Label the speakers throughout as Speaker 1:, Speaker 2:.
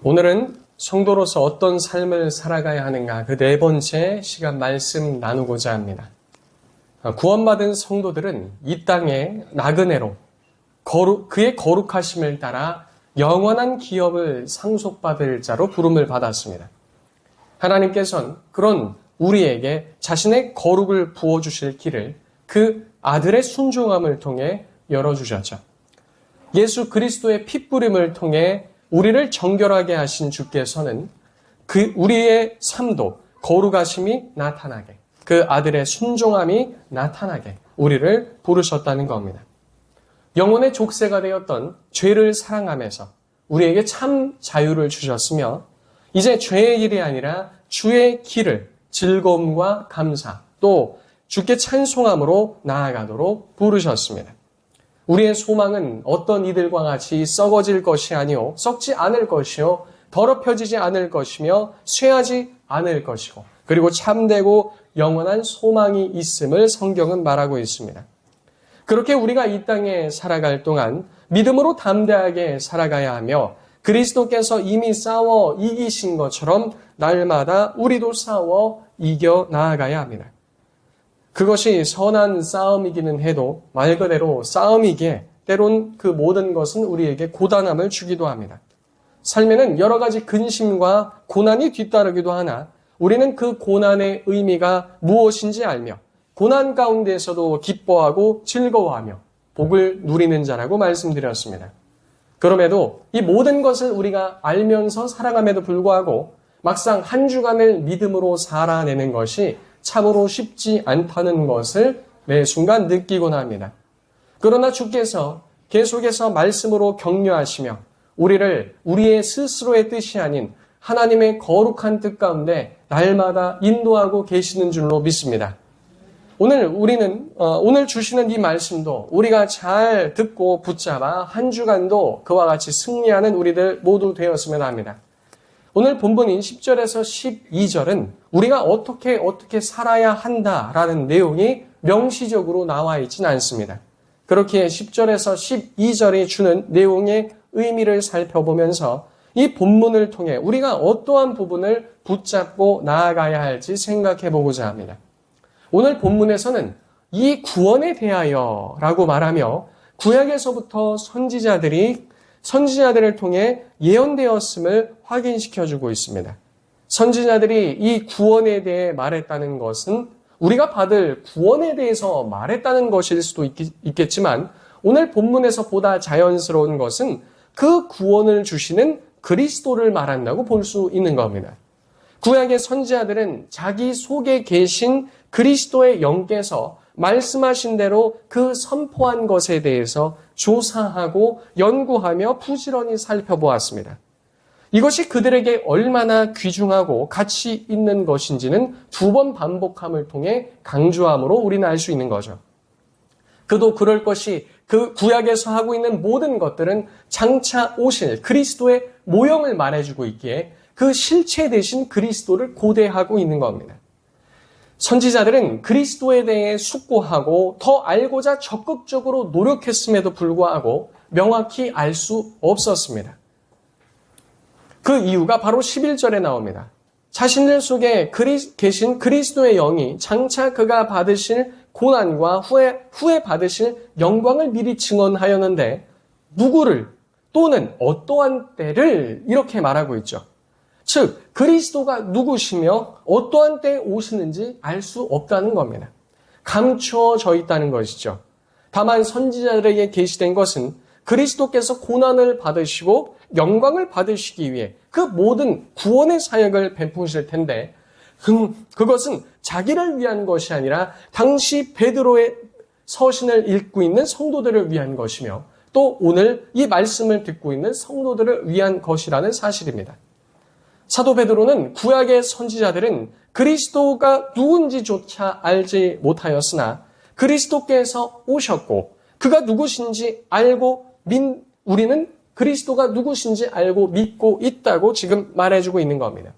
Speaker 1: 오늘은 성도로서 어떤 삶을 살아가야 하는가 그 네 번째 시간 말씀 나누고자 합니다. 구원받은 성도들은 이 땅의 나그네로 그의 거룩하심을 따라 영원한 기업을 상속받을 자로 부름을 받았습니다. 하나님께서는 그런 우리에게 자신의 거룩을 부어주실 길을 그 아들의 순종함을 통해 열어주셨죠. 예수 그리스도의 핏부림을 통해 우리를 정결하게 하신 주께서는 우리의 삶도 거룩하심이 나타나게, 그 아들의 순종함이 나타나게 우리를 부르셨다는 겁니다. 영혼의 족쇄가 되었던 죄를 사랑하면서 우리에게 참 자유를 주셨으며 이제 죄의 길이 아니라 주의 길을 즐거움과 감사 또 주께 찬송함으로 나아가도록 부르셨습니다. 우리의 소망은 어떤 이들과 같이 썩어질 것이 아니요 썩지 않을 것이요 더럽혀지지 않을 것이며 쇠하지 않을 것이고 그리고 참되고 영원한 소망이 있음을 성경은 말하고 있습니다. 그렇게 우리가 이 땅에 살아갈 동안 믿음으로 담대하게 살아가야 하며 그리스도께서 이미 싸워 이기신 것처럼 날마다 우리도 싸워 이겨 나아가야 합니다. 그것이 선한 싸움이기는 해도 말 그대로 싸움이기에 때론 그 모든 것은 우리에게 고단함을 주기도 합니다. 삶에는 여러 가지 근심과 고난이 뒤따르기도 하나 우리는 그 고난의 의미가 무엇인지 알며 고난 가운데에서도 기뻐하고 즐거워하며 복을 누리는 자라고 말씀드렸습니다. 그럼에도 이 모든 것을 우리가 알면서 살아감에도 불구하고 막상 한 주간을 믿음으로 살아내는 것이 참으로 쉽지 않다는 것을 매 순간 느끼곤 합니다. 그러나 주께서 계속해서 말씀으로 격려하시며 우리를 우리의 스스로의 뜻이 아닌 하나님의 거룩한 뜻 가운데 날마다 인도하고 계시는 줄로 믿습니다. 오늘 주시는 이 말씀도 우리가 잘 듣고 붙잡아 한 주간도 그와 같이 승리하는 우리들 모두 되었으면 합니다. 오늘 본문인 10절에서 12절은 우리가 어떻게 살아야 한다라는 내용이 명시적으로 나와 있지는 않습니다. 그렇게 10절에서 12절이 주는 내용의 의미를 살펴보면서 이 본문을 통해 우리가 어떠한 부분을 붙잡고 나아가야 할지 생각해 보고자 합니다. 오늘 본문에서는 이 구원에 대하여라고 말하며 구약에서부터 선지자들을 통해 예언되었음을 확인시켜주고 있습니다. 선지자들이 이 구원에 대해 말했다는 것은 우리가 받을 구원에 대해서 말했다는 것일 수도 있겠지만 오늘 본문에서 보다 자연스러운 것은 그 구원을 주시는 그리스도를 말한다고 볼 수 있는 겁니다. 구약의 선지자들은 자기 속에 계신 그리스도의 영께서 말씀하신 대로 그 선포한 것에 대해서 조사하고 연구하며 부지런히 살펴보았습니다. 이것이 그들에게 얼마나 귀중하고 가치 있는 것인지는 2번 반복함을 통해 강조함으로 우리는 알 수 있는 거죠. 그도 그럴 것이 그 구약에서 하고 있는 모든 것들은 장차 오실 그리스도의 모형을 말해주고 있기에 그 실체 대신 그리스도를 고대하고 있는 겁니다. 선지자들은 그리스도에 대해 숙고하고 더 알고자 적극적으로 노력했음에도 불구하고 명확히 알 수 없었습니다. 그 이유가 바로 11절에 나옵니다. 자신들 속에 계신 그리스도의 영이 장차 그가 받으실 고난과 후에 받으실 영광을 미리 증언하였는데 누구를 또는 어떠한 때를 이렇게 말하고 있죠. 즉 그리스도가 누구시며 어떠한 때에 오시는지 알 수 없다는 겁니다. 감추어져 있다는 것이죠. 다만 선지자들에게 계시된 것은 그리스도께서 고난을 받으시고 영광을 받으시기 위해 그 모든 구원의 사역을 베푸실 텐데 그것은 자기를 위한 것이 아니라 당시 베드로의 서신을 읽고 있는 성도들을 위한 것이며 또 오늘 이 말씀을 듣고 있는 성도들을 위한 것이라는 사실입니다. 사도 베드로는 구약의 선지자들은 그리스도가 누군지조차 알지 못하였으나 그리스도께서 오셨고 그가 누구신지 알고 우리는 그리스도가 누구신지 알고 믿고 있다고 지금 말해주고 있는 겁니다.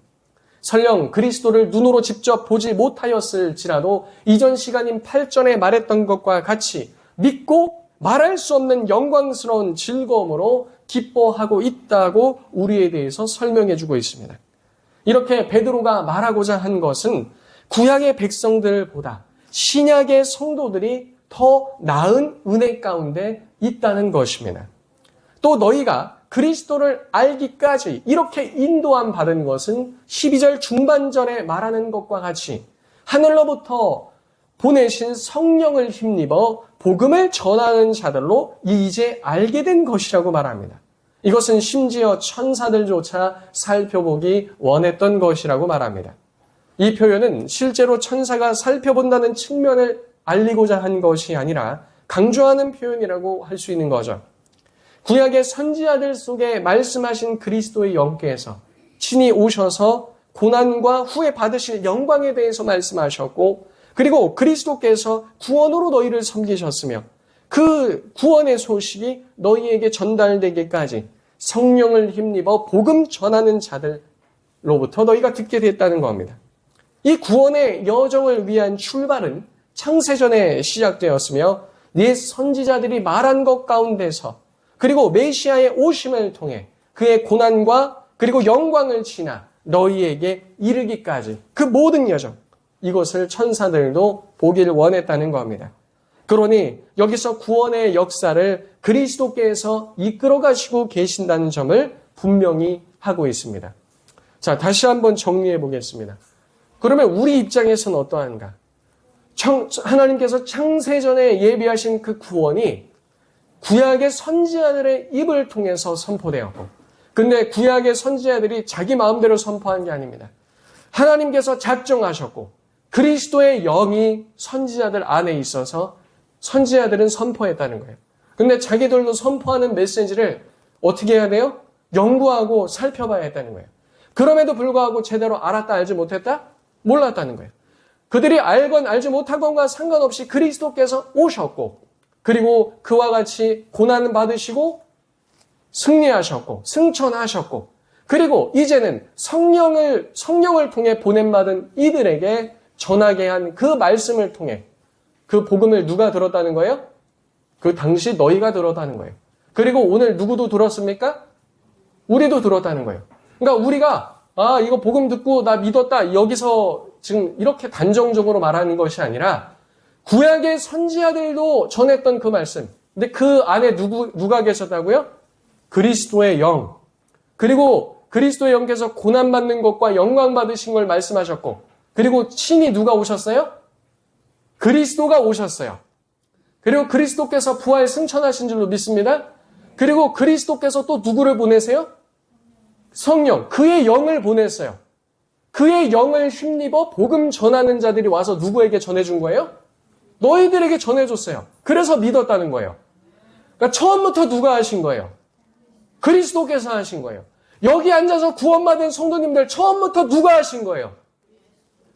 Speaker 1: 설령 그리스도를 눈으로 직접 보지 못하였을지라도 이전 시간인 8전에 말했던 것과 같이 믿고 말할 수 없는 영광스러운 즐거움으로 기뻐하고 있다고 우리에 대해서 설명해 주고 있습니다. 이렇게 베드로가 말하고자 한 것은 구약의 백성들보다 신약의 성도들이 더 나은 은혜 가운데 있다는 것입니다. 또 너희가 그리스도를 알기까지 이렇게 인도함 받은 것은 12절 중반절에 말하는 것과 같이 하늘로부터 보내신 성령을 힘입어 복음을 전하는 자들로 이제 알게 된 것이라고 말합니다. 이것은 심지어 천사들조차 살펴보기 원했던 것이라고 말합니다. 이 표현은 실제로 천사가 살펴본다는 측면을 알리고자 한 것이 아니라 강조하는 표현이라고 할 수 있는 거죠. 구약의 선지자들 속에 말씀하신 그리스도의 영께서 친히 오셔서 고난과 후에 받으실 영광에 대해서 말씀하셨고, 그리고 그리스도께서 구원으로 너희를 섬기셨으며 그 구원의 소식이 너희에게 전달되기까지 성령을 힘입어 복음 전하는 자들로부터 너희가 듣게 됐다는 겁니다. 이 구원의 여정을 위한 출발은 창세전에 시작되었으며 옛 선지자들이 말한 것 가운데서 그리고 메시아의 오심을 통해 그의 고난과 그리고 영광을 지나 너희에게 이르기까지 그 모든 여정, 이것을 천사들도 보길 원했다는 겁니다. 그러니 여기서 구원의 역사를 그리스도께서 이끌어 가시고 계신다는 점을 분명히 하고 있습니다. 자, 다시 한번 정리해 보겠습니다. 그러면 우리 입장에서는 어떠한가? 하나님께서 창세전에 예비하신 그 구원이 구약의 선지자들의 입을 통해서 선포되었고, 근데 구약의 선지자들이 자기 마음대로 선포한 게 아닙니다. 하나님께서 작정하셨고 그리스도의 영이 선지자들 안에 있어서 선지자들은 선포했다는 거예요. 근데 자기들도 선포하는 메시지를 어떻게 해야 돼요? 연구하고 살펴봐야 했다는 거예요. 그럼에도 불구하고 제대로 알았다 알지 못했다? 몰랐다는 거예요. 그들이 알건 알지 못하건과 상관없이 그리스도께서 오셨고, 그리고 그와 같이 고난을 받으시고 승리하셨고 승천하셨고, 그리고 이제는 성령을 통해 보냄받은 이들에게 전하게 한 그 말씀을 통해 그 복음을 누가 들었다는 거예요? 그 당시 너희가 들었다는 거예요. 그리고 오늘 누구도 들었습니까? 우리도 들었다는 거예요. 그러니까 우리가 이거 복음 듣고 나 믿었다, 여기서 지금 이렇게 단정적으로 말하는 것이 아니라 구약의 선지자들도 전했던 그 말씀. 근데 그 안에 누가 계셨다고요? 그리스도의 영. 그리고 그리스도의 영께서 고난받는 것과 영광 받으신 걸 말씀하셨고, 그리고 친히 누가 오셨어요? 그리스도가 오셨어요. 그리고 그리스도께서 부활 승천하신 줄로 믿습니다. 그리고 그리스도께서 또 누구를 보내세요? 성령, 그의 영을 보냈어요. 그의 영을 힘입어 복음 전하는 자들이 와서 누구에게 전해준 거예요? 너희들에게 전해줬어요. 그래서 믿었다는 거예요. 그러니까 처음부터 누가 하신 거예요? 그리스도께서 하신 거예요. 여기 앉아서 구원받은 성도님들 처음부터 누가 하신 거예요?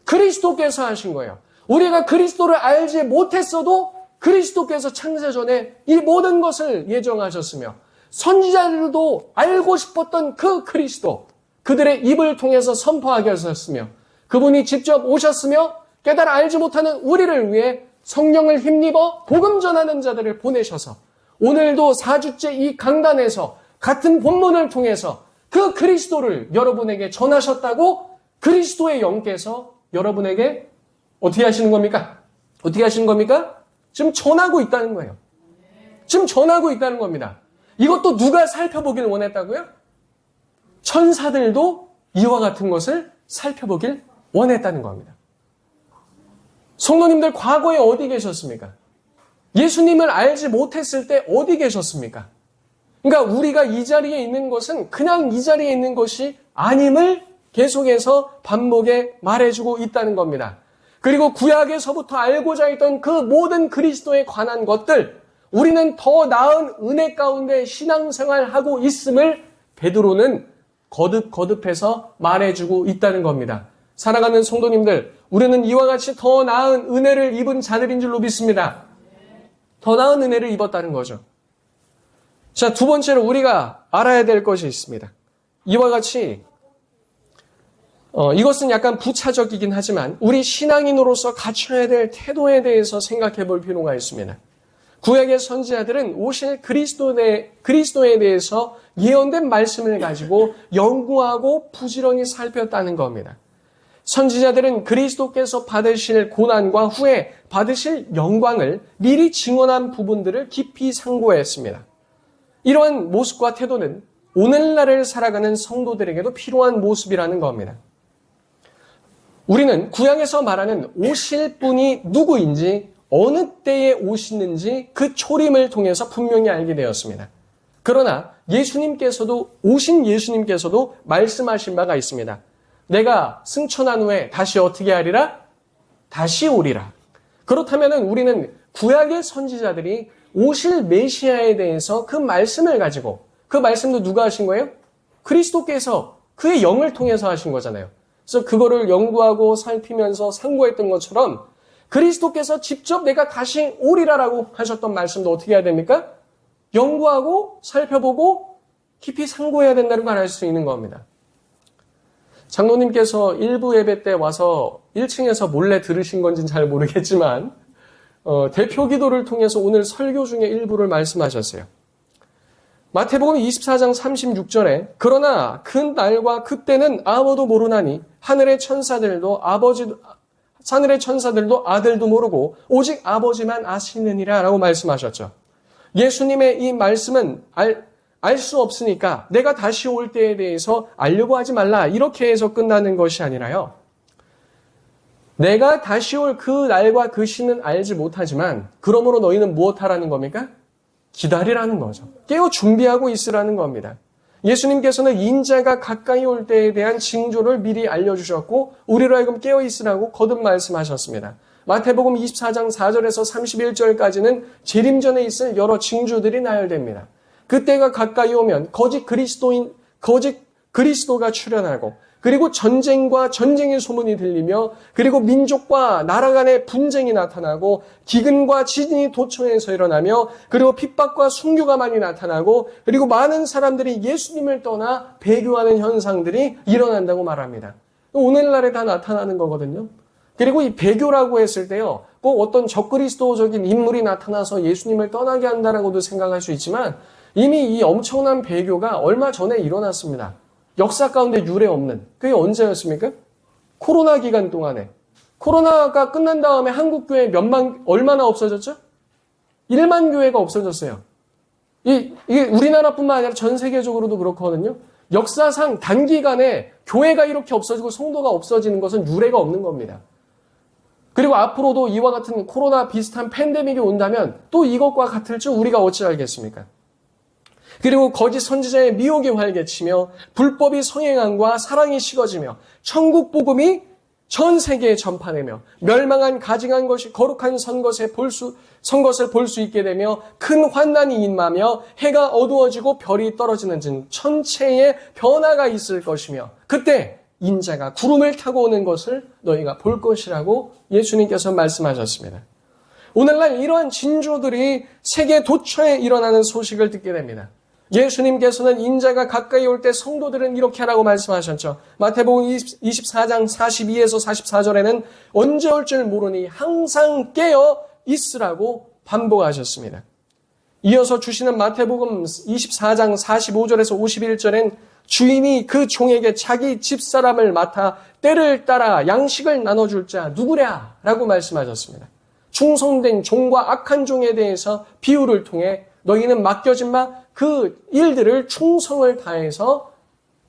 Speaker 1: 그리스도께서 하신 거예요. 우리가 그리스도를 알지 못했어도 그리스도께서 창세전에 이 모든 것을 예정하셨으며 선지자들도 알고 싶었던 그 그리스도, 그들의 입을 통해서 선포하게 하셨으며 그분이 직접 오셨으며 깨달아 알지 못하는 우리를 위해 성령을 힘입어 복음 전하는 자들을 보내셔서 오늘도 4주째 이 강단에서 같은 본문을 통해서 그 그리스도를 여러분에게 전하셨다고 그리스도의 영께서 여러분에게 어떻게 하시는 겁니까? 어떻게 하시는 겁니까? 지금 전하고 있다는 거예요. 지금 전하고 있다는 겁니다. 이것도 누가 살펴보길 원했다고요? 천사들도 이와 같은 것을 살펴보길 원했다는 겁니다. 성도님들 과거에 어디 계셨습니까? 예수님을 알지 못했을 때 어디 계셨습니까? 그러니까 우리가 이 자리에 있는 것은 그냥 이 자리에 있는 것이 아님을 계속해서 반복에 말해주고 있다는 겁니다. 그리고 구약에서부터 알고자 했던 그 모든 그리스도에 관한 것들, 우리는 더 나은 은혜 가운데 신앙생활하고 있음을 베드로는 거듭해서 말해주고 있다는 겁니다. 사랑하는 성도님들, 우리는 이와 같이 더 나은 은혜를 입은 자들인 줄로 믿습니다. 더 나은 은혜를 입었다는 거죠. 자, 두 번째로 우리가 알아야 될 것이 있습니다. 이와 같이 이것은 약간 부차적이긴 하지만 우리 신앙인으로서 갖춰야 될 태도에 대해서 생각해 볼 필요가 있습니다. 구약의 선지자들은 오실 그리스도에 대해서 예언된 말씀을 가지고 연구하고 부지런히 살폈다는 겁니다. 선지자들은 그리스도께서 받으실 고난과 후에 받으실 영광을 미리 증언한 부분들을 깊이 상고했습니다. 이러한 모습과 태도는 오늘날을 살아가는 성도들에게도 필요한 모습이라는 겁니다. 우리는 구약에서 말하는 오실 분이 누구인지, 어느 때에 오시는지 그 초림을 통해서 분명히 알게 되었습니다. 그러나 오신 예수님께서도 말씀하신 바가 있습니다. 내가 승천한 후에 다시 어떻게 하리라? 다시 오리라. 그렇다면 우리는 구약의 선지자들이 오실 메시아에 대해서 그 말씀을 가지고, 그 말씀도 누가 하신 거예요? 그리스도께서 그의 영을 통해서 하신 거잖아요. 그래서 그거를 연구하고 살피면서 상고했던 것처럼 그리스도께서 직접 내가 다시 오리라라고 하셨던 말씀도 어떻게 해야 됩니까? 연구하고 살펴보고 깊이 상고해야 된다는 걸 알 수 있는 겁니다. 장로님께서 일부 예배 때 와서 1층에서 몰래 들으신 건지는 잘 모르겠지만 대표 기도를 통해서 오늘 설교 중에 일부를 말씀하셨어요. 마태복음 24장 36절에 그러나 그 날과 그때는 아무도 모르나니 하늘의 천사들도 아들도 모르고 오직 아버지만 아시느니라 라고 말씀하셨죠. 예수님의 이 말씀은 알 수 없으니까 내가 다시 올 때에 대해서 알려고 하지 말라 이렇게 해서 끝나는 것이 아니라요. 내가 다시 올 그 날과 그 시는 알지 못하지만 그러므로 너희는 무엇하라는 겁니까? 기다리라는 거죠. 깨어 준비하고 있으라는 겁니다. 예수님께서는 인자가 가까이 올 때에 대한 징조를 미리 알려주셨고 우리로 하여금 깨어 있으라고 거듭 말씀하셨습니다. 마태복음 24장 4절에서 31절까지는 재림전에 있을 여러 징조들이 나열됩니다. 그때가 가까이 오면 거짓 그리스도가 출현하고 그리고 전쟁과 전쟁의 소문이 들리며 그리고 민족과 나라 간의 분쟁이 나타나고 기근과 지진이 도처에서 일어나며 그리고 핍박과 순교가 많이 나타나고 그리고 많은 사람들이 예수님을 떠나 배교하는 현상들이 일어난다고 말합니다. 오늘날에 다 나타나는 거거든요. 그리고 이 배교라고 했을 때요, 꼭 어떤 적그리스도적인 인물이 나타나서 예수님을 떠나게 한다라고도 생각할 수 있지만 이미 이 엄청난 배교가 얼마 전에 일어났습니다. 역사 가운데 유례 없는. 그게 언제였습니까? 코로나 기간 동안에. 코로나가 끝난 다음에 한국 교회 얼마나 없어졌죠? 1만 교회가 없어졌어요. 이게 우리나라뿐만 아니라 전 세계적으로도 그렇거든요. 역사상 단기간에 교회가 이렇게 없어지고 성도가 없어지는 것은 유례가 없는 겁니다. 그리고 앞으로도 이와 같은 코로나 비슷한 팬데믹이 온다면 또 이것과 같을 줄 우리가 어찌 알겠습니까? 그리고 거짓 선지자의 미혹이 활개치며 불법이 성행함과 사랑이 식어지며 천국 복음이 전 세계에 전파되며 멸망한 가증한 것이 거룩한 선 것을 볼 수 있게 되며 큰 환난이 임하며 해가 어두워지고 별이 떨어지는 등 천체의 변화가 있을 것이며 그때 인자가 구름을 타고 오는 것을 너희가 볼 것이라고 예수님께서 말씀하셨습니다. 오늘날 이러한 징조들이 세계 도처에 일어나는 소식을 듣게 됩니다. 예수님께서는 인자가 가까이 올 때 성도들은 이렇게 하라고 말씀하셨죠. 마태복음 24장 42에서 44절에는 언제 올 줄 모르니 항상 깨어 있으라고 반복하셨습니다. 이어서 주시는 마태복음 24장 45절에서 51절엔 주인이 그 종에게 자기 집사람을 맡아 때를 따라 양식을 나눠줄 자 누구랴? 라고 말씀하셨습니다. 충성된 종과 악한 종에 대해서 비유를 통해 너희는 맡겨진 바 그 일들을 충성을 다해서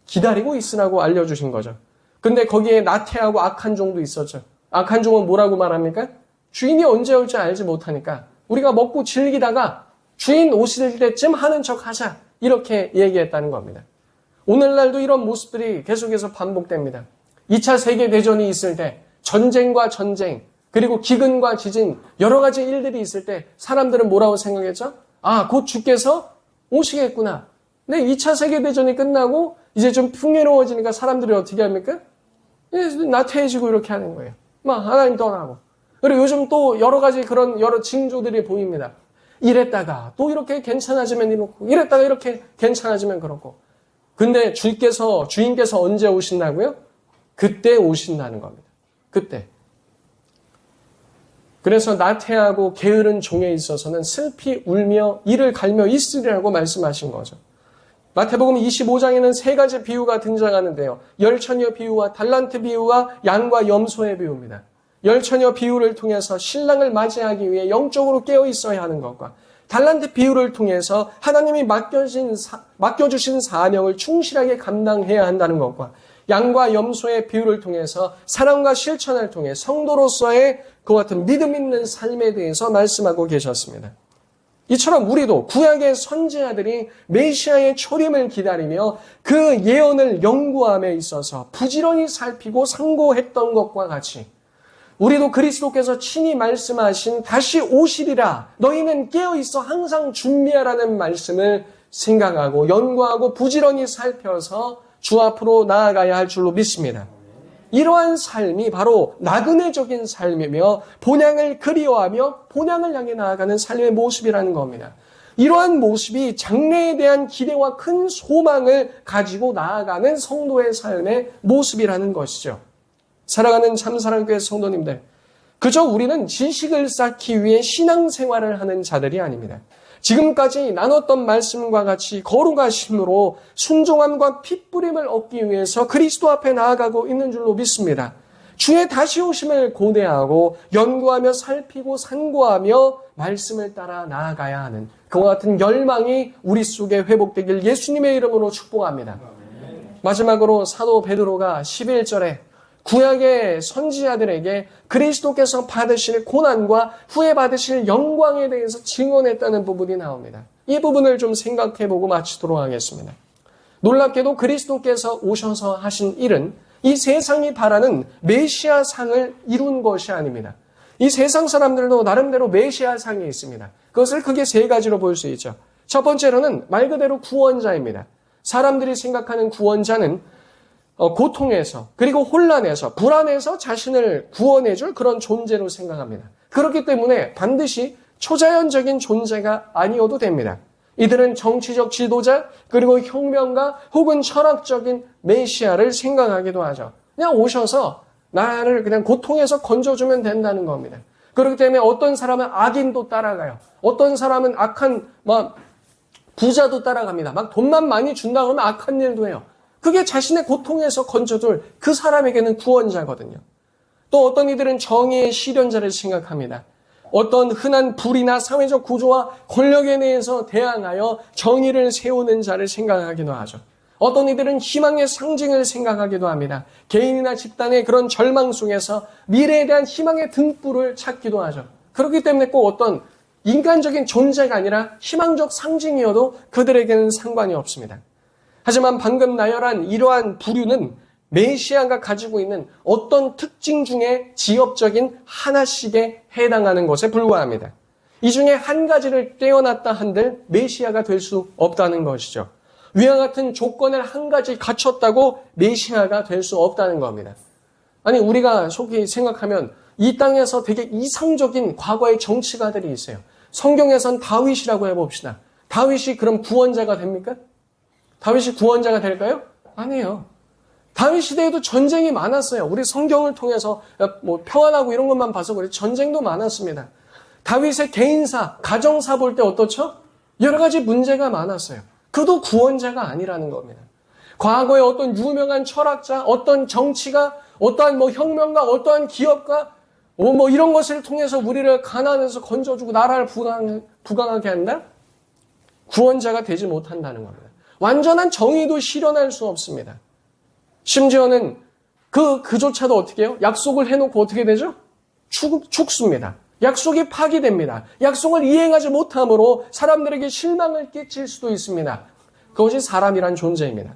Speaker 1: 기다리고 있으라고 알려주신 거죠. 근데 거기에 나태하고 악한 종도 있었죠. 악한 종은 뭐라고 말합니까? 주인이 언제 올지 알지 못하니까 우리가 먹고 즐기다가 주인 오실 때쯤 하는 척 하자 이렇게 얘기했다는 겁니다. 오늘날도 이런 모습들이 계속해서 반복됩니다. 2차 세계대전이 있을 때 전쟁과 전쟁 그리고 기근과 지진 여러 가지 일들이 있을 때 사람들은 뭐라고 생각했죠? 아, 곧 주께서 오시겠구나. 근데 2차 세계대전이 끝나고 이제 좀 풍요로워지니까 사람들이 어떻게 합니까? 나태해지고 이렇게 하는 거예요. 막 하나님 떠나고. 그리고 요즘 또 여러 가지 그런 여러 징조들이 보입니다. 이랬다가 또 이렇게 괜찮아지면 이렇고 이랬다가 이렇게 괜찮아지면 그렇고. 근데 주인께서 언제 오신다고요? 그때 오신다는 겁니다. 그때. 그래서 나태하고 게으른 종에 있어서는 슬피 울며 이를 갈며 있으리라고 말씀하신 거죠. 마태복음 25장에는 세 가지 비유가 등장하는데요. 열처녀 비유와 달란트 비유와 양과 염소의 비유입니다. 열처녀 비유를 통해서 신랑을 맞이하기 위해 영적으로 깨어 있어야 하는 것과 달란트 비유를 통해서 하나님이 맡겨주신 사명을 충실하게 감당해야 한다는 것과 양과 염소의 비유를 통해서 사랑과 실천을 통해 성도로서의 그와 같은 믿음 있는 삶에 대해서 말씀하고 계셨습니다. 이처럼 우리도 구약의 선지자들이 메시아의 초림을 기다리며 그 예언을 연구함에 있어서 부지런히 살피고 상고했던 것과 같이 우리도 그리스도께서 친히 말씀하신 다시 오시리라 너희는 깨어있어 항상 준비하라는 말씀을 생각하고 연구하고 부지런히 살펴서 주 앞으로 나아가야 할 줄로 믿습니다. 이러한 삶이 바로 나그네적인 삶이며 본향을 그리워하며 본향을 향해 나아가는 삶의 모습이라는 겁니다. 이러한 모습이 장래에 대한 기대와 큰 소망을 가지고 나아가는 성도의 삶의 모습이라는 것이죠. 사랑하는 참사랑교회 성도님들, 그저 우리는 지식을 쌓기 위해 신앙생활을 하는 자들이 아닙니다. 지금까지 나눴던 말씀과 같이 거룩하심으로 순종함과 핏부림을 얻기 위해서 그리스도 앞에 나아가고 있는 줄로 믿습니다. 주의 다시 오심을 고대하고 연구하며 살피고 상고하며 말씀을 따라 나아가야 하는 그와 같은 열망이 우리 속에 회복되길 예수님의 이름으로 축복합니다. 마지막으로 사도 베드로가 11절에 구약의 선지자들에게 그리스도께서 받으실 고난과 후에 받으실 영광에 대해서 증언했다는 부분이 나옵니다. 이 부분을 좀 생각해보고 마치도록 하겠습니다. 놀랍게도 그리스도께서 오셔서 하신 일은 이 세상이 바라는 메시아상을 이룬 것이 아닙니다. 이 세상 사람들도 나름대로 메시아상이 있습니다. 그것을 크게 세 가지로 볼 수 있죠. 첫 번째로는 말 그대로 구원자입니다. 사람들이 생각하는 구원자는 고통에서 그리고 혼란에서 불안에서 자신을 구원해줄 그런 존재로 생각합니다. 그렇기 때문에 반드시 초자연적인 존재가 아니어도 됩니다. 이들은 정치적 지도자 그리고 혁명가 혹은 철학적인 메시아를 생각하기도 하죠. 그냥 오셔서 나를 그냥 고통에서 건져주면 된다는 겁니다. 그렇기 때문에 어떤 사람은 악인도 따라가요. 어떤 사람은 악한 부자도 따라갑니다. 막 돈만 많이 준다 그러면 악한 일도 해요. 그게 자신의 고통에서 건져줄 그 사람에게는 구원자거든요. 또 어떤 이들은 정의의 실현자를 생각합니다. 어떤 흔한 불이나 사회적 구조와 권력에 대해서 대항하여 정의를 세우는 자를 생각하기도 하죠. 어떤 이들은 희망의 상징을 생각하기도 합니다. 개인이나 집단의 그런 절망 속에서 미래에 대한 희망의 등불을 찾기도 하죠. 그렇기 때문에 꼭 어떤 인간적인 존재가 아니라 희망적 상징이어도 그들에게는 상관이 없습니다. 하지만 방금 나열한 이러한 부류는 메시아가 가지고 있는 어떤 특징 중에 지엽적인 하나씩에 해당하는 것에 불과합니다. 이 중에 한 가지를 떼어놨다 한들 메시아가 될 수 없다는 것이죠. 위와 같은 조건을 한 가지 갖췄다고 메시아가 될 수 없다는 겁니다. 아니 우리가 속히 생각하면 이 땅에서 되게 이상적인 과거의 정치가들이 있어요. 성경에선 다윗이라고 해봅시다. 다윗이 그럼 구원자가 됩니까? 다윗이 구원자가 될까요? 아니에요. 다윗 시대에도 전쟁이 많았어요. 우리 성경을 통해서 평안하고 이런 것만 봐서 그래 전쟁도 많았습니다. 다윗의 개인사, 가정사 볼 때 어떻죠? 여러 가지 문제가 많았어요. 그도 구원자가 아니라는 겁니다. 과거에 어떤 유명한 철학자, 어떤 정치가, 어떠한 혁명가, 어떠한 기업가, 이런 것을 통해서 우리를 가난에서 건져주고 나라를 부강하게 한다? 구원자가 되지 못한다는 겁니다. 완전한 정의도 실현할 수 없습니다. 심지어는 그조차도 어떻게 해요? 약속을 해놓고 어떻게 되죠? 축수입니다. 약속이 파기됩니다. 약속을 이행하지 못함으로 사람들에게 실망을 끼칠 수도 있습니다. 그것이 사람이란 존재입니다.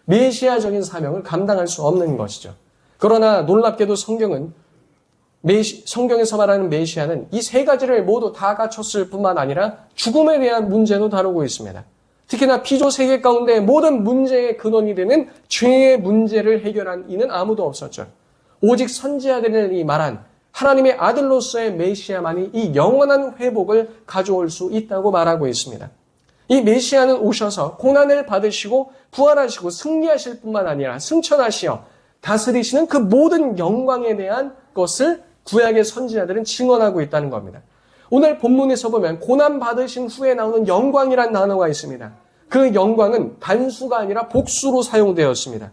Speaker 1: 메시아적인 사명을 감당할 수 없는 것이죠. 그러나 놀랍게도 성경에서 말하는 메시아는 이 세 가지를 모두 다 갖췄을 뿐만 아니라 죽음에 대한 문제도 다루고 있습니다. 특히나 피조 세계 가운데 모든 문제의 근원이 되는 죄의 문제를 해결한 이는 아무도 없었죠. 오직 선지자들이 말한 하나님의 아들로서의 메시아만이 이 영원한 회복을 가져올 수 있다고 말하고 있습니다. 이 메시아는 오셔서 고난을 받으시고 부활하시고 승리하실 뿐만 아니라 승천하시어 다스리시는 그 모든 영광에 대한 것을 구약의 선지자들은 증언하고 있다는 겁니다. 오늘 본문에서 보면 고난 받으신 후에 나오는 영광이란 단어가 있습니다. 그 영광은 단수가 아니라 복수로 사용되었습니다.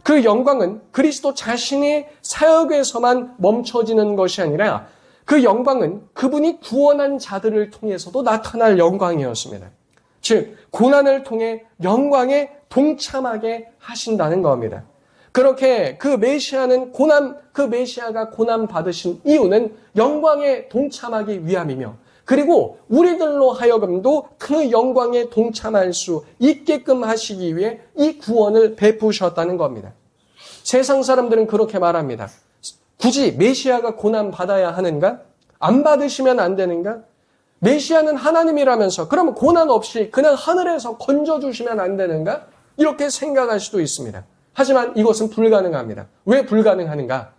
Speaker 1: 그 영광은 그리스도 자신의 사역에서만 멈춰지는 것이 아니라 그 영광은 그분이 구원한 자들을 통해서도 나타날 영광이었습니다. 즉 고난을 통해 영광에 동참하게 하신다는 겁니다. 그렇게 그 메시아가 고난 받으신 이유는 영광에 동참하기 위함이며 그리고 우리들로 하여금도 그 영광에 동참할 수 있게끔 하시기 위해 이 구원을 베푸셨다는 겁니다. 세상 사람들은 그렇게 말합니다. 굳이 메시아가 고난 받아야 하는가? 안 받으시면 안 되는가? 메시아는 하나님이라면서 그러면 고난 없이 그냥 하늘에서 건져주시면 안 되는가? 이렇게 생각할 수도 있습니다. 하지만 이것은 불가능합니다. 왜 불가능하는가?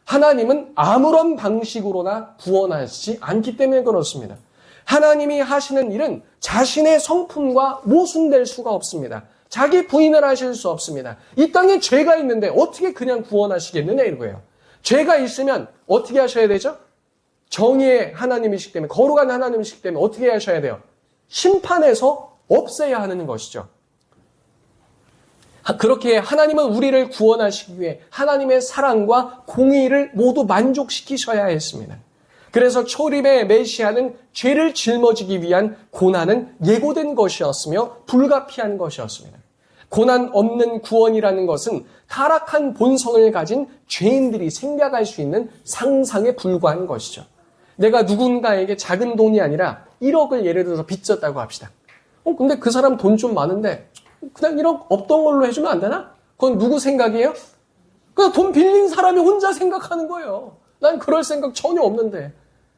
Speaker 1: 하나님은 아무런 방식으로나 구원하시지 않기 때문에 그렇습니다. 하나님이 하시는 일은 자신의 성품과 모순될 수가 없습니다. 자기 부인을 하실 수 없습니다. 이 땅에 죄가 있는데 어떻게 그냥 구원하시겠느냐 이거예요. 죄가 있으면 어떻게 하셔야 되죠? 정의의 하나님이시기 때문에 거룩한 하나님이시기 때문에 어떻게 하셔야 돼요? 심판해서 없애야 하는 것이죠. 그렇게 하나님은 우리를 구원하시기 위해 하나님의 사랑과 공의를 모두 만족시키셔야 했습니다. 그래서 초림의 메시아는 죄를 짊어지기 위한 고난은 예고된 것이었으며 불가피한 것이었습니다. 고난 없는 구원이라는 것은 타락한 본성을 가진 죄인들이 생각할 수 있는 상상에 불과한 것이죠. 내가 누군가에게 작은 돈이 아니라 1억을 예를 들어서 빚졌다고 합시다. 근데 그 사람 돈 좀 많은데 그냥 1억 없던 걸로 해주면 안 되나? 그건 누구 생각이에요? 그냥 돈 빌린 사람이 혼자 생각하는 거예요. 난 그럴 생각 전혀 없는데.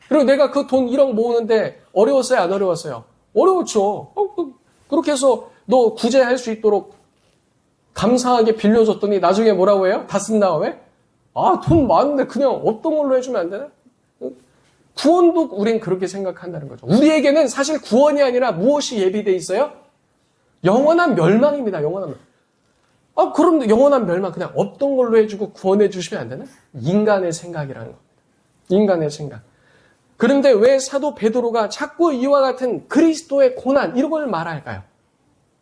Speaker 1: 그리고 내가 그 돈 1억 모으는데 어려웠어요? 안 어려웠어요? 어려웠죠. 그렇게 해서 너 구제할 수 있도록 감사하게 빌려줬더니 나중에 뭐라고 해요? 다 쓴 다음에? 돈 많은데 그냥 없던 걸로 해주면 안 되나? 구원도 우린 그렇게 생각한다는 거죠. 우리에게는 사실 구원이 아니라 무엇이 예비되어 있어요? 영원한 멸망입니다. 영원한 멸망. 그럼 영원한 멸망 그냥 없던 걸로 해주고 구원해 주시면 안 되나? 인간의 생각이라는 겁니다. 인간의 생각. 그런데 왜 사도 베드로가 자꾸 이와 같은 그리스도의 고난 이런 걸 말할까요?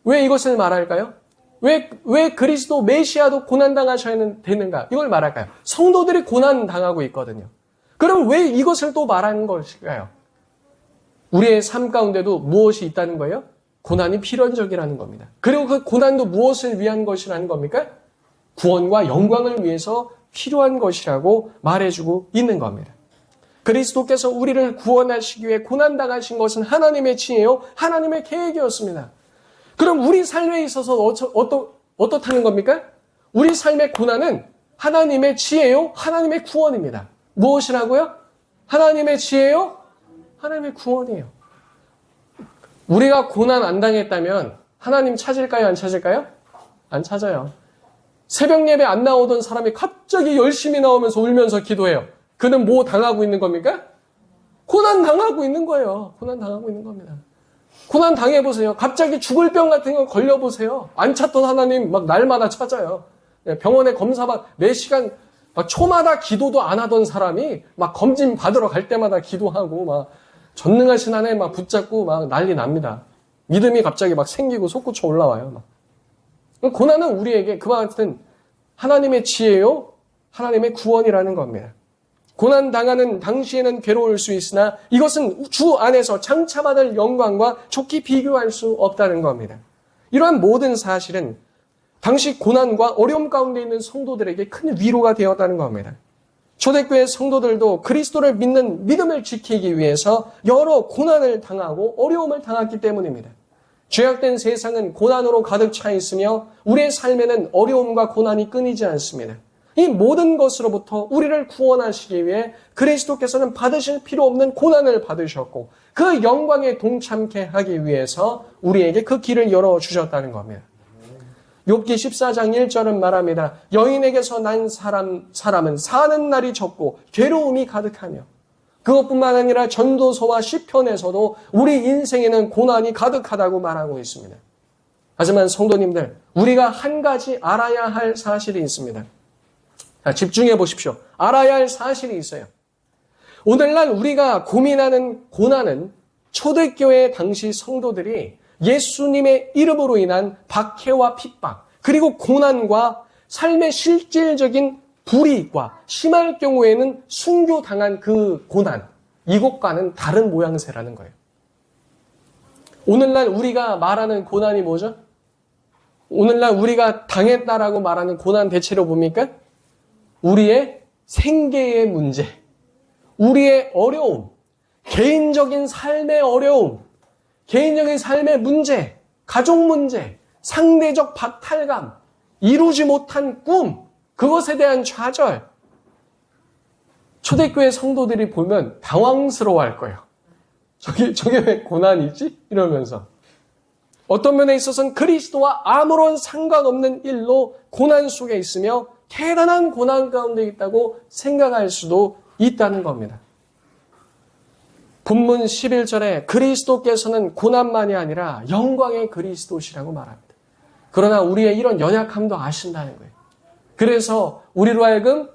Speaker 1: 왜 이것을 말할까요? 왜 그리스도 메시아도 고난당하셔야 되는가? 이걸 말할까요? 성도들이 고난당하고 있거든요. 그럼 왜 이것을 또 말하는 것일까요? 우리의 삶 가운데도 무엇이 있다는 거예요? 고난이 필연적이라는 겁니다. 그리고 그 고난도 무엇을 위한 것이라는 겁니까? 구원과 영광을 위해서 필요한 것이라고 말해주고 있는 겁니다. 그리스도께서 우리를 구원하시기 위해 고난당하신 것은 하나님의 지혜요, 하나님의 계획이었습니다. 그럼 우리 삶에 있어서 어떻다는 겁니까? 우리 삶의 고난은 하나님의 지혜요, 하나님의 구원입니다. 무엇이라고요? 하나님의 지혜요, 하나님의 구원이에요. 우리가 고난 안 당했다면 하나님 찾을까요? 안 찾을까요? 안 찾아요. 새벽 예배 안 나오던 사람이 갑자기 열심히 나오면서 울면서 기도해요. 그는 뭐 당하고 있는 겁니까? 고난 당하고 있는 거예요. 고난 당하고 있는 겁니다. 고난 당해보세요. 갑자기 죽을 병 같은 거 걸려보세요. 안 찾던 하나님 막 날마다 찾아요. 병원에 검사받 4시간 막 초마다 기도도 안 하던 사람이 막 검진 받으러 갈 때마다 기도하고 막 전능하신 하나님 막 붙잡고 막 난리 납니다. 믿음이 갑자기 막 생기고 솟구쳐 올라와요. 막. 고난은 우리에게 그와 같은 하나님의 지혜요, 하나님의 구원이라는 겁니다. 고난 당하는 당시에는 괴로울 수 있으나 이것은 주 안에서 장차받을 영광과 좋게 비교할 수 없다는 겁니다. 이러한 모든 사실은 당시 고난과 어려움 가운데 있는 성도들에게 큰 위로가 되었다는 겁니다. 초대교회 성도들도 그리스도를 믿는 믿음을 지키기 위해서 여러 고난을 당하고 어려움을 당했기 때문입니다. 죄악된 세상은 고난으로 가득 차 있으며 우리의 삶에는 어려움과 고난이 끊이지 않습니다. 이 모든 것으로부터 우리를 구원하시기 위해 그리스도께서는 받으실 필요 없는 고난을 받으셨고 그 영광에 동참케 하기 위해서 우리에게 그 길을 열어주셨다는 겁니다. 욥기 14장 1절은 말합니다. 여인에게서 난 사람은 사는 날이 적고 괴로움이 가득하며 그것뿐만 아니라 전도서와 시편에서도 우리 인생에는 고난이 가득하다고 말하고 있습니다. 하지만 성도님들, 우리가 한 가지 알아야 할 사실이 있습니다. 자, 집중해 보십시오. 알아야 할 사실이 있어요. 오늘날 우리가 고민하는 고난은 초대교회 당시 성도들이 예수님의 이름으로 인한 박해와 핍박, 그리고 고난과 삶의 실질적인 불이익과 심할 경우에는 순교당한 그 고난, 이것과는 다른 모양새라는 거예요. 오늘날 우리가 말하는 고난이 뭐죠? 오늘날 우리가 당했다라고 말하는 고난 대체로 뭡니까? 우리의 생계의 문제, 우리의 어려움, 개인적인 삶의 어려움, 개인적인 삶의 문제, 가족 문제, 상대적 박탈감, 이루지 못한 꿈, 그것에 대한 좌절. 초대교회 성도들이 보면 당황스러워할 거예요. 저게 왜 고난이지? 이러면서. 어떤 면에 있어서는 그리스도와 아무런 상관없는 일로 고난 속에 있으며 대단한 고난 가운데 있다고 생각할 수도 있다는 겁니다. 본문 11절에 그리스도께서는 고난만이 아니라 영광의 그리스도시라고 말합니다. 그러나 우리의 이런 연약함도 아신다는 거예요. 그래서 우리로 하여금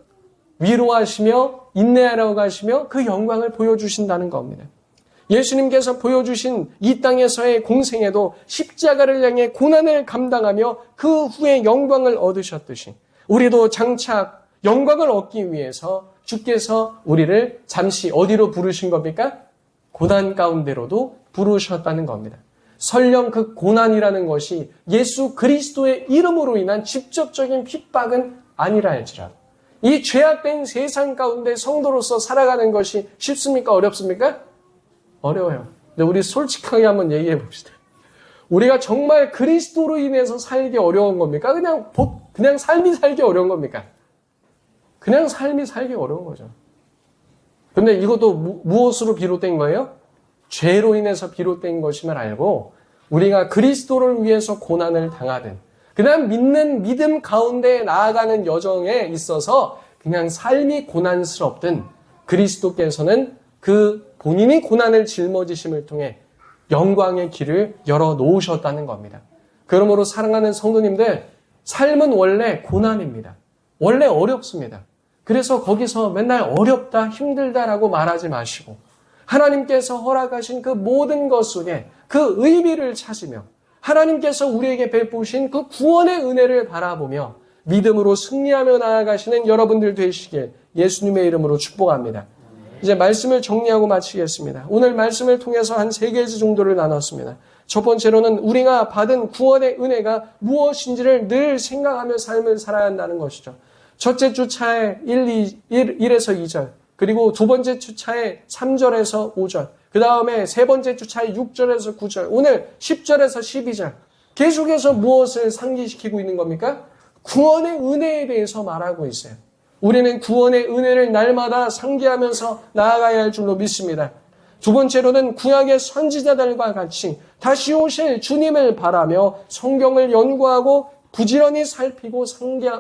Speaker 1: 위로하시며 인내하라고 하시며 그 영광을 보여주신다는 겁니다. 예수님께서 보여주신 이 땅에서의 공생에도 십자가를 향해 고난을 감당하며 그 후에 영광을 얻으셨듯이 우리도 장차 영광을 얻기 위해서 주께서 우리를 잠시 어디로 부르신 겁니까? 고난 가운데로도 부르셨다는 겁니다. 설령 그 고난이라는 것이 예수 그리스도의 이름으로 인한 직접적인 핍박은 아니라 할지라도 이 죄악된 세상 가운데 성도로서 살아가는 것이 쉽습니까? 어렵습니까? 어려워요. 근데 우리 솔직하게 한번 얘기해 봅시다. 우리가 정말 그리스도로 인해서 살기 어려운 겁니까? 그냥 삶이 살기 어려운 겁니까? 그냥 삶이 살기 어려운 거죠. 근데 이것도 무엇으로 비롯된 거예요? 죄로 인해서 비롯된 것임을 알고 우리가 그리스도를 위해서 고난을 당하든 그냥 믿는 믿음 가운데 나아가는 여정에 있어서 그냥 삶이 고난스럽든 그리스도께서는 그 본인이 고난을 짊어지심을 통해 영광의 길을 열어 놓으셨다는 겁니다. 그러므로 사랑하는 성도님들, 삶은 원래 고난입니다. 원래 어렵습니다. 그래서 거기서 맨날 어렵다, 힘들다라고 말하지 마시고 하나님께서 허락하신 그 모든 것 속에 그 의미를 찾으며 하나님께서 우리에게 베푸신 그 구원의 은혜를 바라보며 믿음으로 승리하며 나아가시는 여러분들 되시길 예수님의 이름으로 축복합니다. 이제 말씀을 정리하고 마치겠습니다. 오늘 말씀을 통해서 한 3가지 정도를 나눴습니다. 첫 번째로는 우리가 받은 구원의 은혜가 무엇인지를 늘 생각하며 삶을 살아야 한다는 것이죠. 첫째 주차에 1에서 2절, 그리고 두 번째 주차에 3절에서 5절, 그 다음에 세 번째 주차에 6절에서 9절, 오늘 10절에서 12절. 계속해서 무엇을 상기시키고 있는 겁니까? 구원의 은혜에 대해서 말하고 있어요. 우리는 구원의 은혜를 날마다 상기하면서 나아가야 할 줄로 믿습니다. 두 번째로는 구약의 선지자들과 같이 다시 오실 주님을 바라며 성경을 연구하고 부지런히 살피고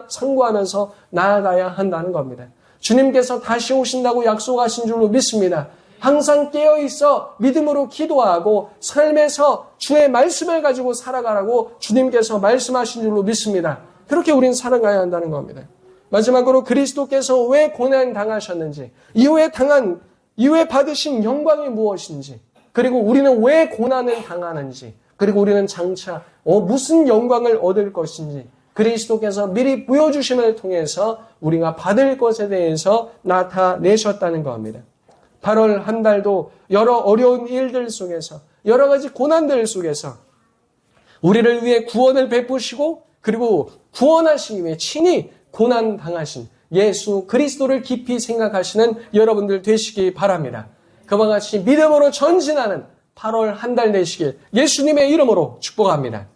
Speaker 1: 상고하면서 나아가야 한다는 겁니다. 주님께서 다시 오신다고 약속하신 줄로 믿습니다. 항상 깨어있어 믿음으로 기도하고 삶에서 주의 말씀을 가지고 살아가라고 주님께서 말씀하신 줄로 믿습니다. 그렇게 우린 살아가야 한다는 겁니다. 마지막으로 그리스도께서 왜 고난 당하셨는지, 이후에 받으신 영광이 무엇인지, 그리고 우리는 왜 고난을 당하는지, 그리고 우리는 장차 무슨 영광을 얻을 것인지 그리스도께서 미리 보여주심을 통해서 우리가 받을 것에 대해서 나타내셨다는 겁니다. 8월 한 달도 여러 어려운 일들 속에서 여러 가지 고난들 속에서 우리를 위해 구원을 베푸시고 그리고 구원하시기 위해 친히 고난 당하신 예수 그리스도를 깊이 생각하시는 여러분들 되시기 바랍니다. 그와 같이 믿음으로 전진하는 8월 한 달 되시길 예수님의 이름으로 축복합니다.